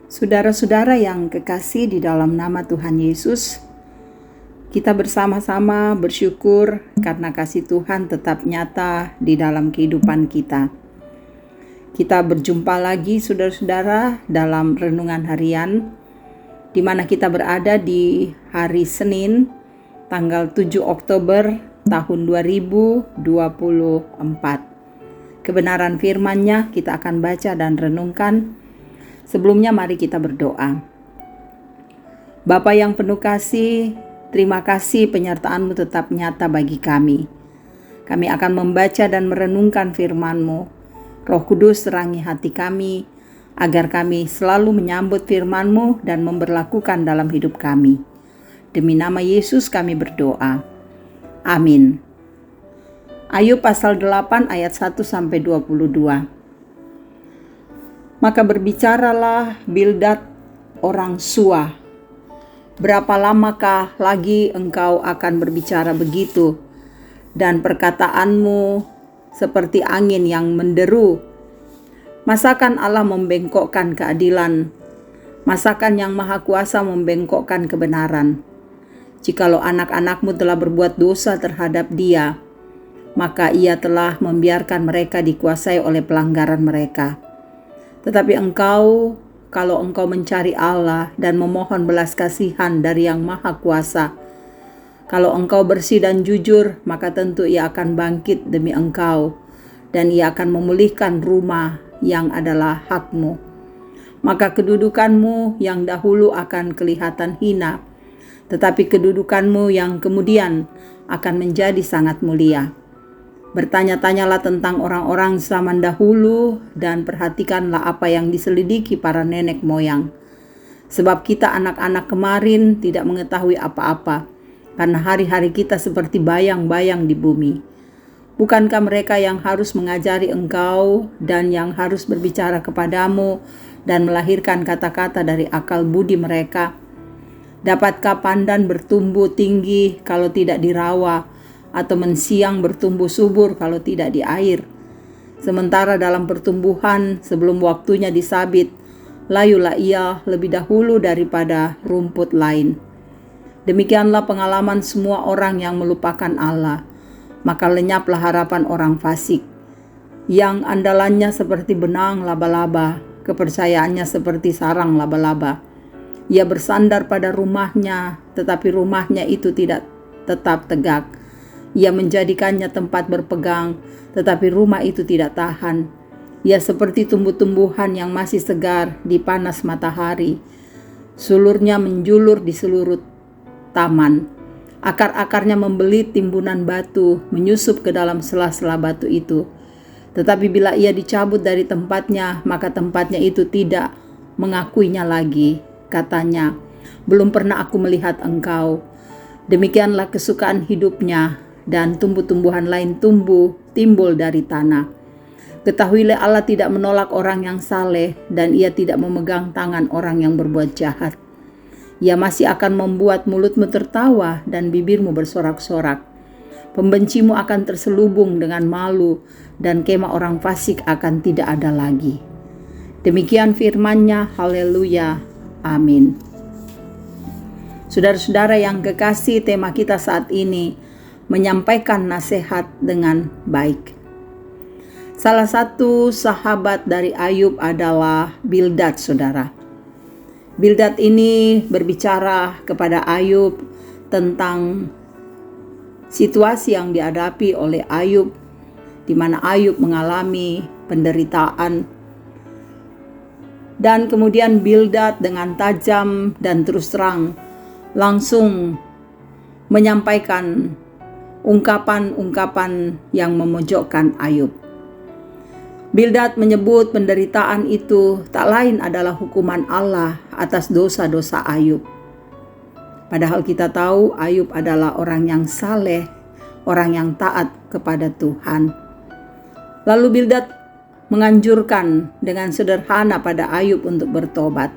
Saudara-saudara yang kekasih di dalam nama Tuhan Yesus, kita bersama-sama bersyukur karena kasih Tuhan tetap nyata di dalam kehidupan kita. Kita berjumpa lagi saudara-saudara dalam renungan harian, di mana kita berada di hari Senin, tanggal 7 Oktober tahun 2024. Kebenaran firman-Nya kita akan baca dan renungkan. Sebelumnya mari kita berdoa. Bapa yang penuh kasih, terima kasih penyertaan-Mu tetap nyata bagi kami. Kami akan membaca dan merenungkan firman-Mu. Roh Kudus terangi hati kami, agar kami selalu menyambut firman-Mu dan memberlakukan dalam hidup kami. Demi nama Yesus kami berdoa. Amin. Ayub pasal 8 ayat 1-22. Maka berbicaralah Bildad orang Sua. Berapa lamakah lagi engkau akan berbicara begitu, dan perkataanmu seperti angin yang menderu? Masakan Allah membengkokkan keadilan? Masakan Yang Maha Kuasa membengkokkan kebenaran? Jikalau anak-anakmu telah berbuat dosa terhadap Dia, maka Ia telah membiarkan mereka dikuasai oleh pelanggaran mereka. Tetapi engkau, kalau engkau mencari Allah dan memohon belas kasihan dari Yang Maha Kuasa, kalau engkau bersih dan jujur, maka tentu Ia akan bangkit demi engkau, dan Ia akan memulihkan rumah yang adalah hakmu. Maka kedudukanmu yang dahulu akan kelihatan hina, tetapi kedudukanmu yang kemudian akan menjadi sangat mulia. Bertanya-tanyalah tentang orang-orang zaman dahulu dan perhatikanlah apa yang diselidiki para nenek moyang. Sebab kita anak-anak kemarin tidak mengetahui apa-apa, karena hari-hari kita seperti bayang-bayang di bumi. Bukankah mereka yang harus mengajari engkau dan yang harus berbicara kepadamu dan melahirkan kata-kata dari akal budi mereka? Dapatkah pandan bertumbuh tinggi kalau tidak dirawa, atau mensiang bertumbuh subur kalau tidak di air? Sementara dalam pertumbuhan sebelum waktunya disabit, layulah ia lebih dahulu daripada rumput lain. Demikianlah pengalaman semua orang yang melupakan Allah, maka lenyaplah harapan orang fasik, yang andalannya seperti benang laba-laba, kepercayaannya seperti sarang laba-laba. Ia bersandar pada rumahnya, tetapi rumahnya itu tidak tetap tegak. Ia menjadikannya tempat berpegang, tetapi rumah itu tidak tahan. Ia seperti tumbuh-tumbuhan yang masih segar di panas matahari. Sulurnya menjulur di seluruh taman. Akar-akarnya membelit timbunan batu, menyusup ke dalam sela-sela batu itu. Tetapi bila ia dicabut dari tempatnya, maka tempatnya itu tidak mengakuinya lagi. Katanya, belum pernah aku melihat engkau. Demikianlah kesukaan hidupnya, dan tumbuh-tumbuhan lain timbul dari tanah. Ketahuilah Allah tidak menolak orang yang saleh, dan Ia tidak memegang tangan orang yang berbuat jahat. Ia masih akan membuat mulutmu tertawa dan bibirmu bersorak-sorak. Pembencimu akan terselubung dengan malu, dan kemah orang fasik akan tidak ada lagi. Demikian firman-Nya, haleluya, amin. Saudara-saudara yang kekasih, tema kita saat ini menyampaikan nasihat dengan baik. Salah satu sahabat dari Ayub adalah Bildad, saudara. Bildad ini berbicara kepada Ayub tentang situasi yang dihadapi oleh Ayub, di mana Ayub mengalami penderitaan. Dan kemudian Bildad dengan tajam dan terus terang langsung menyampaikan ungkapan-ungkapan yang memojokkan Ayub. Bildad menyebut penderitaan itu tak lain adalah hukuman Allah atas dosa-dosa Ayub. Padahal kita tahu Ayub adalah orang yang saleh, orang yang taat kepada Tuhan. Lalu Bildad menganjurkan dengan sederhana pada Ayub untuk bertobat,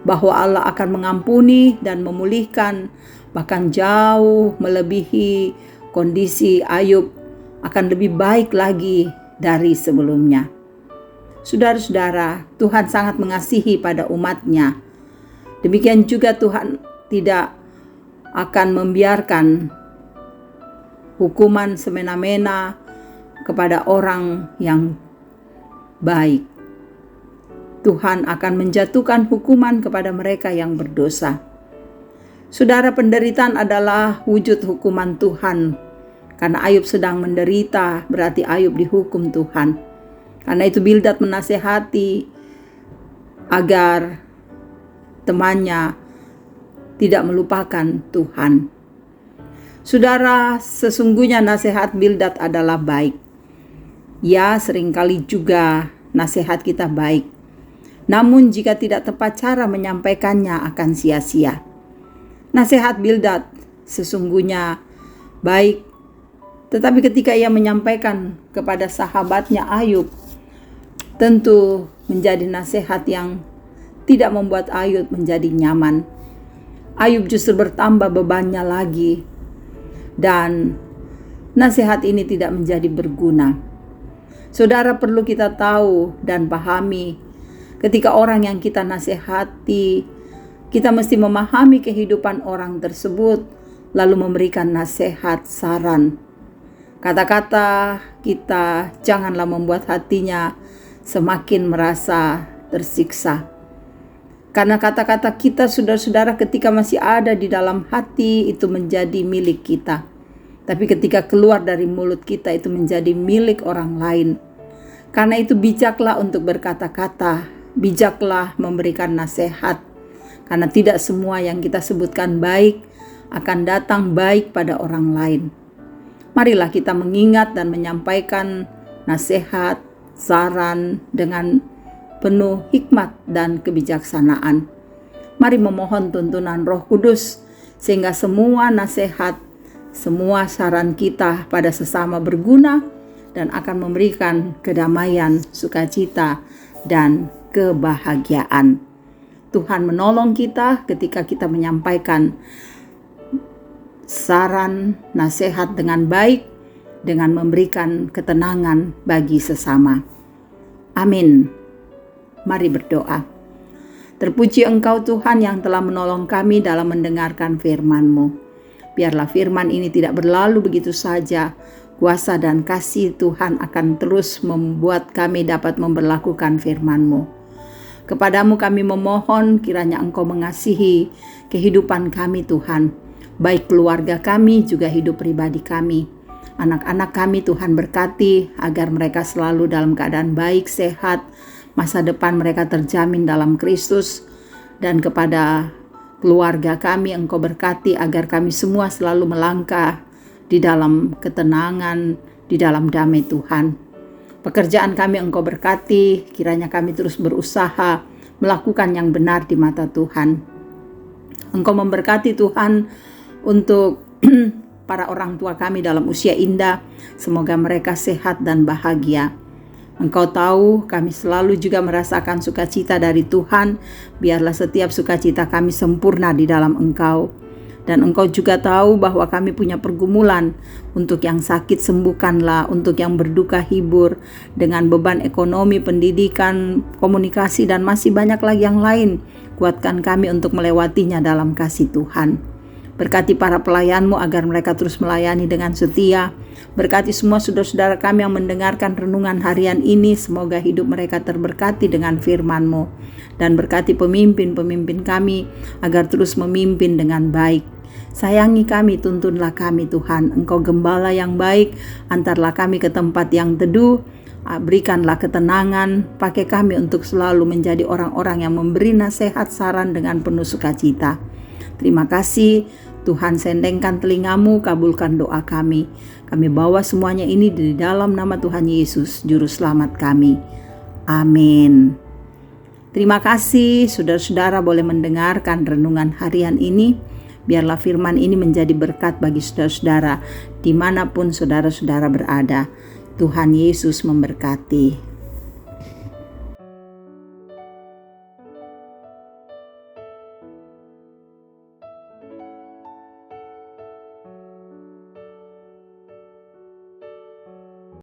bahwa Allah akan mengampuni dan memulihkan, bahkan jauh melebihi kondisi Ayub, akan lebih baik lagi dari sebelumnya. Saudara-saudara, Tuhan sangat mengasihi pada umat-Nya. Demikian juga Tuhan tidak akan membiarkan hukuman semena-mena kepada orang yang baik. Tuhan akan menjatuhkan hukuman kepada mereka yang berdosa. Saudara, penderitaan adalah wujud hukuman Tuhan. Karena Ayub sedang menderita, berarti Ayub dihukum Tuhan. Karena itu Bildad menasehati agar temannya tidak melupakan Tuhan. Saudara, sesungguhnya nasihat Bildad adalah baik. Ya, seringkali juga nasihat kita baik. Namun jika tidak tepat cara menyampaikannya akan sia-sia. Nasihat Bildad sesungguhnya baik, tetapi ketika ia menyampaikan kepada sahabatnya Ayub, tentu menjadi nasihat yang tidak membuat Ayub menjadi nyaman. Ayub justru bertambah bebannya lagi, dan nasihat ini tidak menjadi berguna. Saudara, perlu kita tahu dan pahami, ketika orang yang kita nasihati, kita mesti memahami kehidupan orang tersebut, lalu memberikan nasihat, saran. Kata-kata kita janganlah membuat hatinya semakin merasa tersiksa. Karena kata-kata kita, saudara-saudara, ketika masih ada di dalam hati, itu menjadi milik kita. Tapi ketika keluar dari mulut kita, itu menjadi milik orang lain. Karena itu bijaklah untuk berkata-kata, bijaklah memberikan nasihat. Karena tidak semua yang kita sebutkan baik akan datang baik pada orang lain. Marilah kita mengingat dan menyampaikan nasihat, saran dengan penuh hikmat dan kebijaksanaan. Mari memohon tuntunan Roh Kudus sehingga semua nasihat, semua saran kita pada sesama berguna dan akan memberikan kedamaian, sukacita, dan kebahagiaan. Tuhan menolong kita ketika kita menyampaikan saran, nasihat dengan baik, dengan memberikan ketenangan bagi sesama. Amin. Mari berdoa. Terpuji Engkau Tuhan yang telah menolong kami dalam mendengarkan firman-Mu. Biarlah firman ini tidak berlalu begitu saja. Kuasa dan kasih Tuhan akan terus membuat kami dapat memberlakukan firman-Mu. Kepadamu kami memohon kiranya Engkau mengasihi kehidupan kami Tuhan. Baik keluarga kami juga hidup pribadi kami. Anak-anak kami Tuhan berkati agar mereka selalu dalam keadaan baik, sehat, masa depan mereka terjamin dalam Kristus. Dan kepada keluarga kami Engkau berkati agar kami semua selalu melangkah di dalam ketenangan, di dalam damai Tuhan. Pekerjaan kami Engkau berkati, kiranya kami terus berusaha melakukan yang benar di mata Tuhan. Engkau memberkati Tuhan untuk para orang tua kami dalam usia indah, semoga mereka sehat dan bahagia. Engkau tahu kami selalu juga merasakan sukacita dari Tuhan, biarlah setiap sukacita kami sempurna di dalam Engkau. Dan Engkau juga tahu bahwa kami punya pergumulan, untuk yang sakit sembuhkanlah, untuk yang berduka hibur, dengan beban ekonomi, pendidikan, komunikasi, dan masih banyak lagi yang lain. Kuatkan kami untuk melewatinya dalam kasih Tuhan. Berkati para pelayan-Mu agar mereka terus melayani dengan setia. Berkati semua saudara-saudara kami yang mendengarkan renungan harian ini. Semoga hidup mereka terberkati dengan firman-Mu. Dan berkati pemimpin-pemimpin kami agar terus memimpin dengan baik. Sayangi kami, tuntunlah kami Tuhan. Engkau gembala yang baik, antarlah kami ke tempat yang teduh. Berikanlah ketenangan, pakai kami untuk selalu menjadi orang-orang yang memberi nasihat saran dengan penuh sukacita. Terima kasih Tuhan, sendengkan telinga-Mu, kabulkan doa kami. Kami bawa semuanya ini di dalam nama Tuhan Yesus, Juru Selamat kami. Amin. Terima kasih saudara-saudara boleh mendengarkan renungan harian ini. Biarlah firman ini menjadi berkat bagi saudara-saudara dimanapun saudara-saudara berada. Tuhan Yesus memberkati.